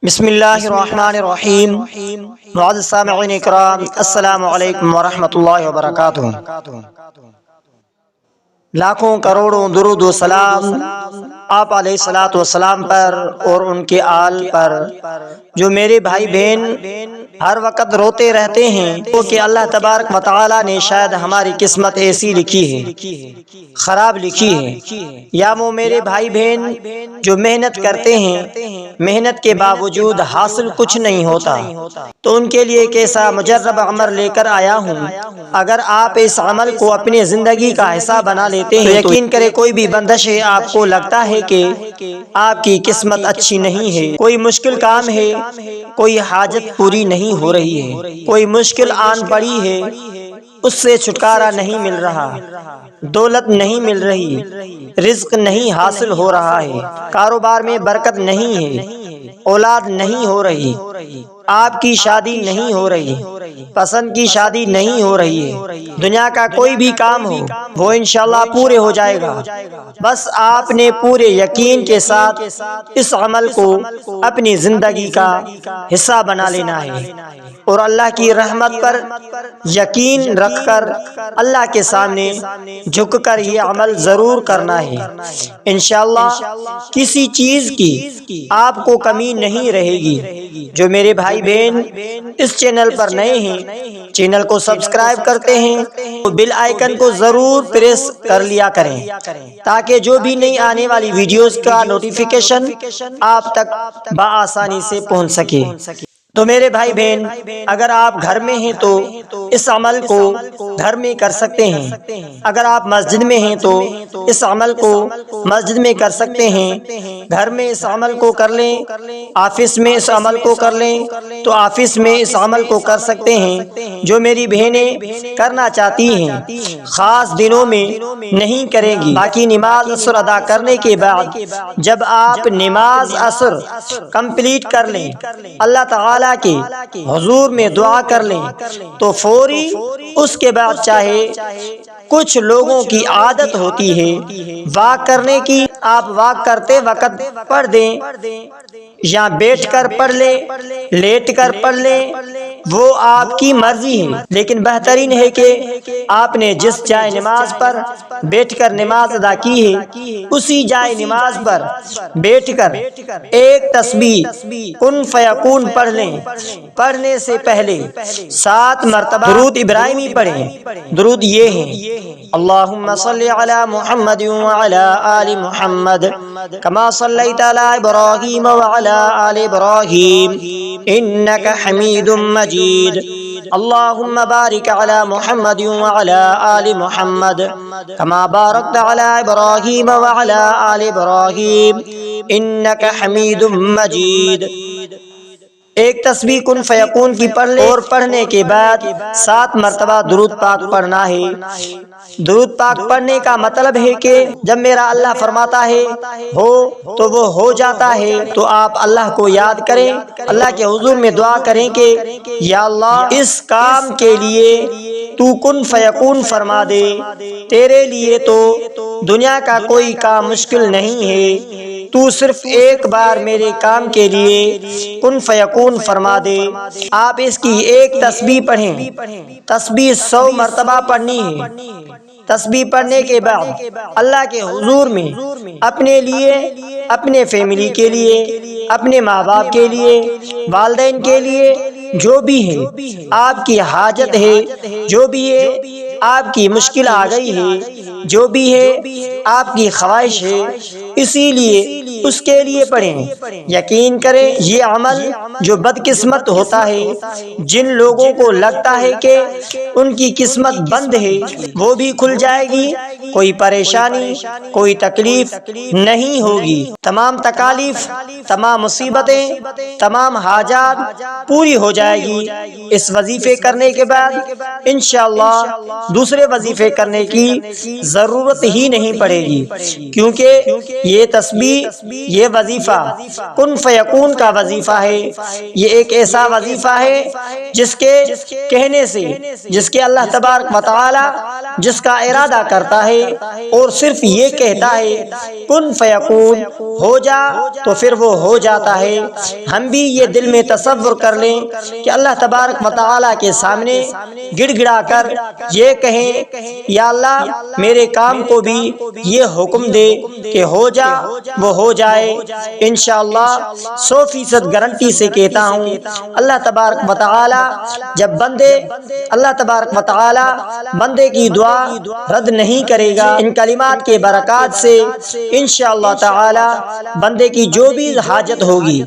بسم اللہ الرحمن الرحیم۔ معزز سامعین اکرام، السلام علیکم ورحمۃ اللہ وبرکاتہ۔ لاکھوں کروڑوں درود و سلام آپ علیہ الصلوۃ والسلام پر اور ان کے آل پر، جو میرے بھائی بہن ہر وقت روتے رہتے ہیں کہ اللہ تبارک و تعالی نے شاید ہماری قسمت ایسی لکھی ہے، خراب لکھی ہے، یا وہ میرے بھائی بہن جو محنت کرتے ہیں، محنت کے باوجود حاصل کچھ نہیں ہوتا، تو ان کے لیے ایک ایسا مجرب عمل لے کر آیا ہوں۔ اگر آپ اس عمل کو اپنی زندگی کا حصہ بنا لیتے ہیں تو یقین کریں کوئی بھی بندش ہے، آپ کو لگتا ہے کہ آپ کی قسمت اچھی نہیں ہے، کوئی مشکل کام ہے، کوئی حاجت پوری نہیں ہو رہی ہے، کوئی مشکل آن پڑی ہے، اس سے چھٹکارا نہیں مل رہا، دولت نہیں مل رہی، رزق نہیں حاصل ہو رہا ہے، کاروبار میں برکت نہیں ہے، اولاد نہیں ہو رہی، آپ کی شادی نہیں ہو رہی، پسند کی شادی نہیں ہو رہی ہے، دنیا کا کوئی بھی کام ہو وہ انشاءاللہ پورے ہو جائے گا۔ بس آپ نے پورے یقین کے ساتھ اس عمل کو اپنی زندگی کا حصہ بنا لینا ہے اور اللہ کی رحمت پر یقین رکھ کر اللہ کے سامنے جھک کر یہ عمل ضرور کرنا ہے۔ انشاءاللہ کسی چیز کی آپ کو کمی نہیں رہے گی۔ جو میرے بھائی بہن اس چینل پر نئے ہیں، چینل کو سبسکرائب کرتے ہیں تو بیل آئیکن کو ضرور پریس کر لیا کریں تاکہ جو بھی نئی آنے والی ویڈیوز کا نوٹیفیکیشن آپ تک بآسانی سے پہنچ سکے۔ تو میرے بھائی بہن، اگر آپ گھر میں ہیں تو اس عمل کو گھر میں کر سکتے ہیں، اگر آپ مسجد میں ہیں تو اس عمل کو مسجد میں کر سکتے ہیں، گھر میں اس عمل کو کر لیں، آفس میں اس عمل کو کر لیں تو آفس میں اس عمل کو کر سکتے ہیں۔ جو میری بہنیں کرنا چاہتی ہیں خاص دنوں میں نہیں کریں گی، باقی نماز عصر ادا کرنے کے بعد جب آپ نماز عصر کمپلیٹ کر لیں، اللہ تعالیٰ کے حضور میں دعا کر لیں تو فوری اس کے بعد چاہے کچھ لوگوں کی عادت ہوتی ہے واک کرنے کی، آپ واک کرتے وقت پڑھ دیں یا بیٹھ کر پڑھ لیں، لیٹ کر پڑھ لیں، وہ آپ کی مرضی ہے، لیکن بہترین ہے کہ آپ نے جس جائے نماز پر بیٹھ کر نماز ادا کی ہے اسی جائے نماز پر بیٹھ کر ایک تسبیح کن فیکون پڑھ لیں۔ پڑھنے سے پہلے 7 مرتبہ درود ابراہیمی پڑھیں۔ درود یہ ہیں: اللہم صلی علی محمد وعلی آل محمد کما صلیت علی ابراہیم وعلی آل ابراہیم انک حمید مجید، اللہم بارک علی محمد وعلی آل محمد کما بارکت علی ابراہیم وعلی آل ابراہیم انک حمید مجید۔ ایک تسبیح کن فیکون کی پڑھ لیں اور پڑھنے کے بعد 7 مرتبہ درود پاک پڑھنا ہے۔ درود پاک پڑھنے کا مطلب ہے کہ جب میرا اللہ فرماتا ہے ہو تو وہ ہو جاتا ہے، تو آپ اللہ کو یاد کریں، اللہ کے حضور میں دعا کریں کہ یا اللہ اس کام کے لیے تو کن فیکون فرما دے، تیرے لیے تو دنیا کا کوئی کام مشکل نہیں ہے، تو صرف ایک بار میرے کام کے لیے کن فیکون فرما دے۔ آپ اس کی ایک تسبیح پڑھیں، تسبیح 100 مرتبہ پڑھنی ہے۔ تسبیح پڑھنے کے بعد اللہ کے حضور میں اپنے لیے، اپنے فیملی کے لیے، اپنے ماں باپ کے لیے، والدین کے لیے، جو بھی ہے آپ کی حاجت ہے، جو بھی ہے آپ کی مشکل آ گئی ہے، جو بھی ہے آپ کی خواہش ہے، اسی لیے اس کے لیے پڑھیں۔ یقین کریں یہ عمل جو بدقسمت ہوتا ہے، جن لوگوں کو لگتا ہے کہ ان کی قسمت بند ہے، وہ بھی کھل جائے گی، کوئی پریشانی، کوئی تکلیف نہیں ہوگی، تمام تکالیف، تمام مصیبتیں، تمام حاجات پوری ہو جائے گی۔ اس وظیفے کرنے کے بعد انشاءاللہ دوسرے وظیفے کرنے کی ضرورت ہی نہیں پڑے گی، کیونکہ یہ تسبیح یہ وظیفہ کن فیکون کا وظیفہ ہے، یہ ایک ایسا وظیفہ ہے جس کے کہنے سے، جس کے اللہ تبارک و تعالی جس کا ارادہ کرتا ہے اور صرف یہ کہتا ہے کن فیکون، ہو جا، تو پھر وہ ہو جاتا ہے۔ ہم بھی یہ دل میں تصور کر لیں کہ اللہ تبارک و تعالی کے سامنے گڑ گڑا کر یہ کہیں یا اللہ میرے کام کو بھی یہ حکم دے کہ ہو جا، وہ ہو جائے۔ انشاءاللہ 100% گارنٹی سے کہتا ہوں اللہ تبارک و تعالی جب اللہ تبارک و تعالی بندے کی دعا رد نہیں کرے گا۔ ان کلمات کے برکات سے انشاءاللہ تعالی بندے کی جو بھی حاجت ہوگی،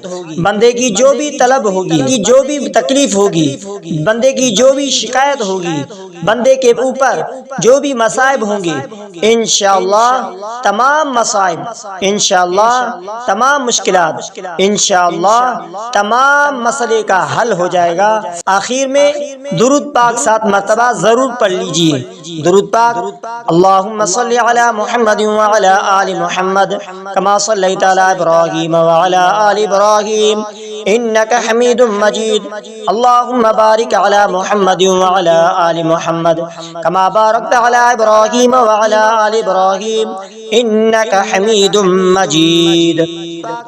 بندے کی جو بھی طلب ہوگی، جو بھی تکلیف ہوگی، بندے کی جو بھی شکایت ہوگی، بندے کے اوپر جو بھی مصائب ہوں گے، انشاءاللہ تمام مصائب، انشاءاللہ تمام مشکلات، انشاءاللہ تمام مسئلے کا حل ہو جائے گا۔ آخر میں درود پاک 7 مرتبہ ضرور پڑھ لیجئے۔ درود پاک: اللہم صلی علی محمد وعلی آل محمد کما صلیت علی ابراہیم وعلی آل ابراہیم انک حمید مجید، اللہم بارک علی محمد وعلی آل محمد کما بارکت علی ابراہیم وعلی آل ابراہیم انک حمید مجید،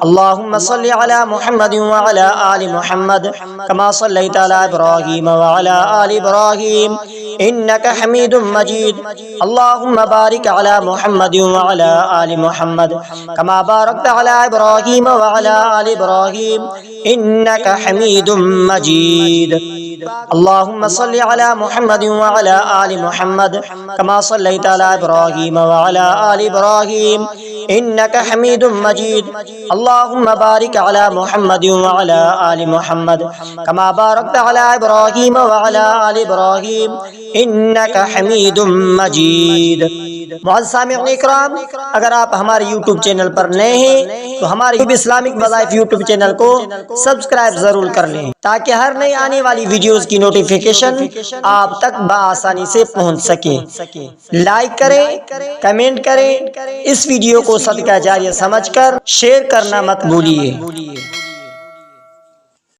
اللہم صلی علی محمد وعلی آل محمد کما صلیت علی ابراہیم وعلی آل ابراہیم انک حمید مجید، اللہم بارک علی محمد وعلی آل محمد کما بارکت علی ابراہیم وعلی آل ابراہیم انک حمید مجید، اللہم صلی علی محمد وعلی آل محمد کما صلیت علی ابراہیم وعلی آل ابراہیم انک حمید مجید، اللہم بارک علی محمد وعلی آل محمد کما بارکت علی ابراہیم وعلی آل ابراہیم انک حمید مجید۔ معزز سامعین اکرام، اگر آپ ہمارے یوٹیوب چینل پر نئے ہیں تو ہمارے اسلامک وظائف یوٹیوب چینل کو سبسکرائب ضرور کر لیں تاکہ ہر نئی آنے والی ویڈیوز کی نوٹیفیکیشن آپ تک بآسانی سے پہنچ سکے۔ لائک کریں، کمنٹ کریں، اس ویڈیو کو صدقہ جاریہ سمجھ کر شیئر کرنا مت بھولیے۔